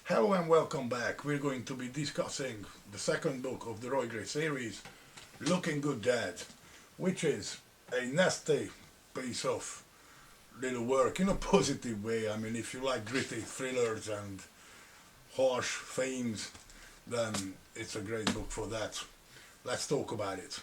Hello and welcome back. We're going to be discussing the second book of the Roy Gray series, Looking Good Dad, which is a nasty piece of little work in a positive way. I mean, if you like gritty thrillers and harsh themes, then it's a great book for that. Let's talk about it.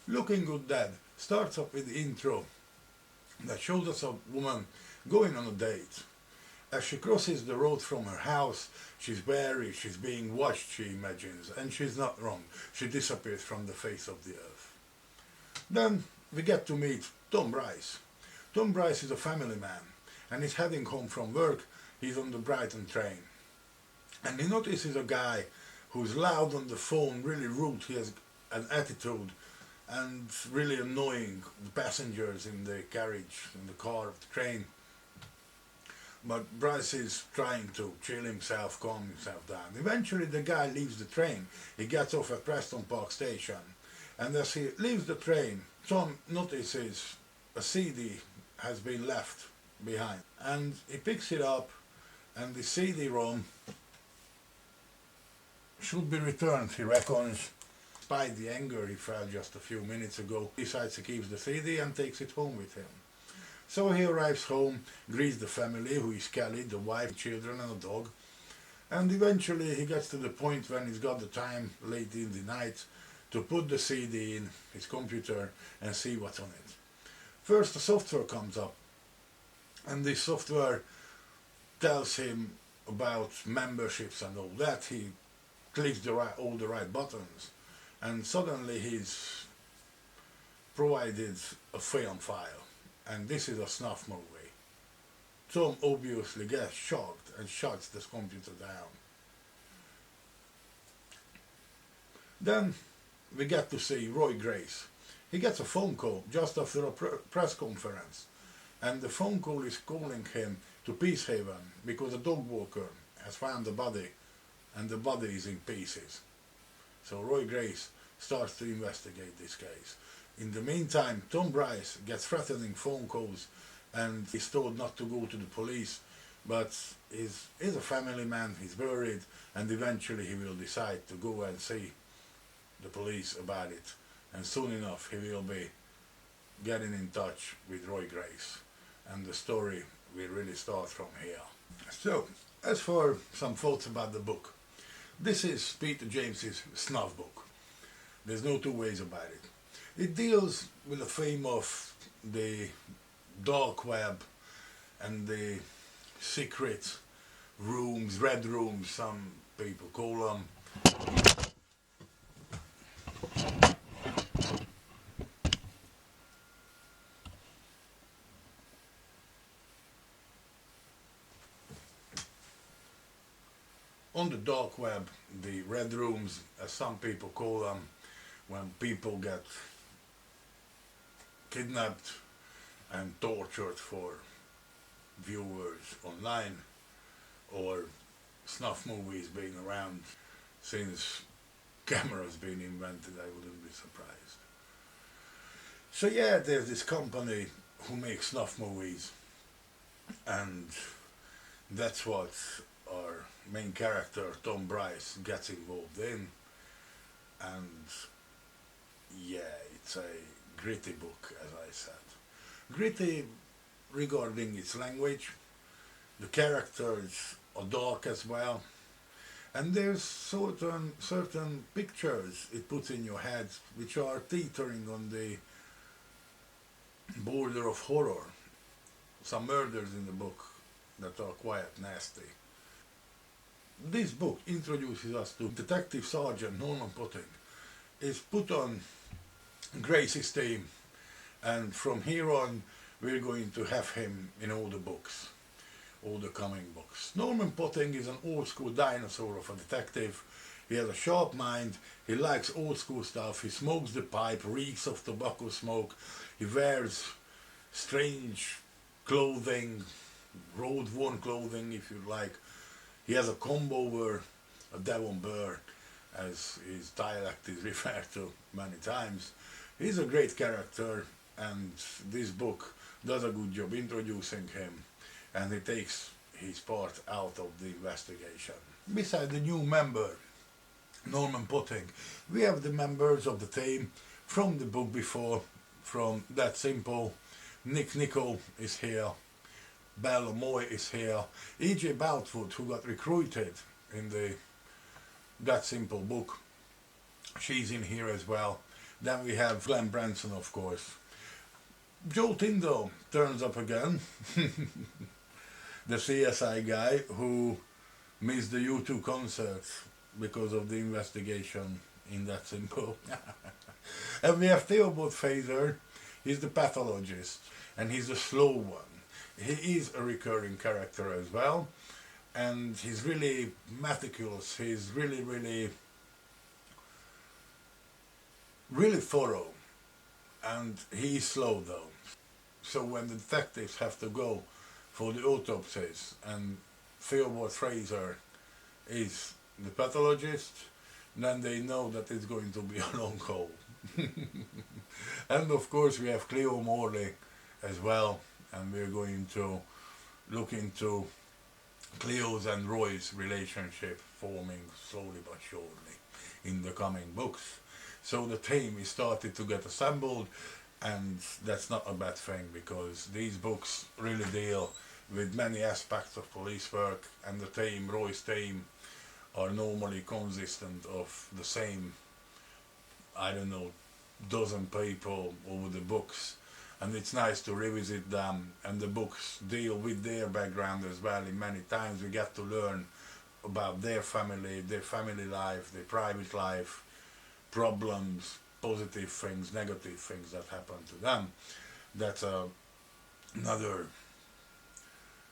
Looking Good Dad starts off with the intro that shows us a woman going on a date. As she crosses the road from her house, she's wary, she's being watched, she imagines, and she's not wrong. She disappears from the face of the earth. Then we get to meet Tom Bryce. Tom Bryce is a family man, and he's heading home from work. He's on the Brighton train. And he notices a guy who's loud on the phone, really rude, he has an attitude, and really annoying the passengers in the carriage, in the car of the train. But Bryce is trying to chill himself, calm himself down. Eventually the guy leaves the train. He gets off at Preston Park station. And as he leaves the train, Tom notices a CD has been left behind. And he picks it up, and the CD-ROM should be returned, he reckons. Despite the anger he felt just a few minutes ago, he decides he keeps the CD and takes it home with him. So he arrives home, greets the family, who is Kelly, the wife, children and a dog, and eventually he gets to the point when he's got the time, late in the night, to put the CD in his computer and see what's on it. First the software comes up, and this software tells him about memberships and all that. He clicks all the right buttons, and suddenly he's provided a film file, and this is a snuff movie. Tom obviously gets shocked and shuts the computer down. Then we get to see Roy Grace. He gets a phone call just after a press conference, and the phone call is calling him to Peacehaven because a dog walker has found the body, and the body is in pieces. So Roy Grace starts to investigate this case. In the meantime, Tom Bryce gets threatening phone calls and he's told not to go to the police, but he's a family man, he's worried, and eventually he will decide to go and see the police about it. And soon enough he will be getting in touch with Roy Grace. And the story will really start from here. So, as for some thoughts about the book, this is Peter James's snuff book. There's no two ways about it. It deals with the theme of the dark web and the secret rooms, red rooms, some people call them. On the dark web, the red rooms, as some people call them, when people get kidnapped and tortured for viewers online, or snuff movies being around since cameras being invented, I wouldn't be surprised. So yeah, there's this company who makes snuff movies, and that's what our main character Tom Bryce gets involved in. And yeah, it's a gritty book, as I said. Gritty regarding its language. The characters are dark as well, and there's certain pictures it puts in your head which are teetering on the border of horror. Some murders in the book that are quite nasty. This book introduces us to Detective Sergeant Norman Potting. Is put on Gracie's team, and from here on we're going to have him in all the books, all the coming books. Norman Potting is an old school dinosaur of a detective. He has a sharp mind, he likes old school stuff, he smokes the pipe, reeks of tobacco smoke, he wears strange clothing, road-worn clothing if you like. He has a comb over, a Devon Burr, as his dialect is referred to many times. He's a great character, and this book does a good job introducing him, and he takes his part out of the investigation. Beside the new member, Norman Potting, we have the members of the team from the book before, from That Simple. Nick Nicol is here, Bella Moy is here, E.J. Boutwood, who got recruited in the That Simple book, she's in here as well. Then we have Glenn Branson, of course. Joe Tyndall turns up again, the CSI guy who missed the U2 concert because of the investigation in That Simple. And we have Theobald Fazer, he's the pathologist, and he's the slow one. He is a recurring character as well, and he's really meticulous, he's really thorough, and he's slow though. So when the detectives have to go for the autopsies and Theobald Fraser is the pathologist, then they know that it's going to be a long haul. And of course we have Cleo Morley as well, and we're going to look into Cleo's and Roy's relationship forming slowly but surely in the coming books. So the team is started to get assembled, and that's not a bad thing because these books really deal with many aspects of police work, and the team, Roy's team, are normally consistent of the same, I don't know, dozen people over the books, and it's nice to revisit them, and the books deal with their background as well. In many times we get to learn about their family life, their private life, problems, positive things, negative things that happen to them. That's another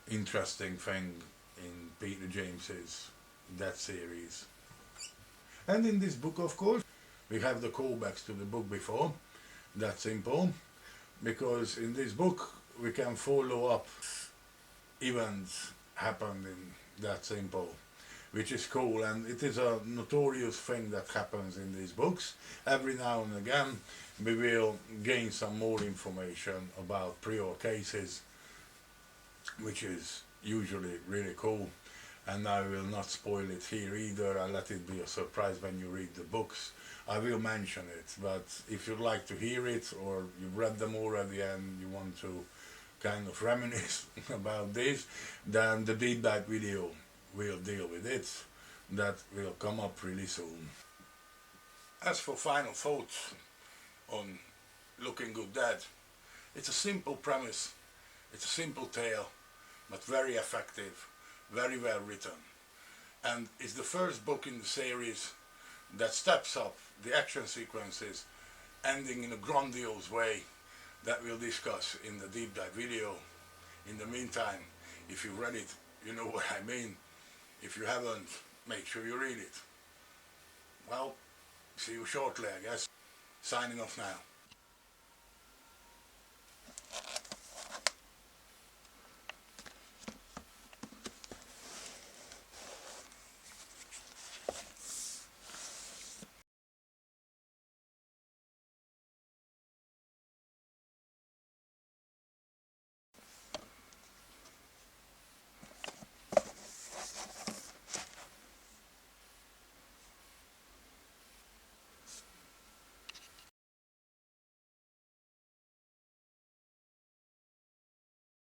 interesting thing in Peter James's That series. And in this book, of course, we have the callbacks to the book before, That Simple, because in this book we can follow up events happened in That Simple, which is cool, and it is a notorious thing that happens in these books. Every now and again we will gain some more information about prior cases, which is usually really cool, and I will not spoil it here either. I'll let it be a surprise when you read the books. I will mention it, but if you'd like to hear it, or you've read them already and you want to kind of reminisce about this, then the deep dive video will deal with it. That will come up really soon. As for final thoughts on Looking Good Dead, it's a simple premise, it's a simple tale, but very effective, very well written. And it's the first book in the series that steps up the action sequences, ending in a grandiose way that we'll discuss in the deep dive video. In the meantime, if you've read it, you know what I mean. If you haven't, make sure you read it. Well, see you shortly, I guess. Signing off now.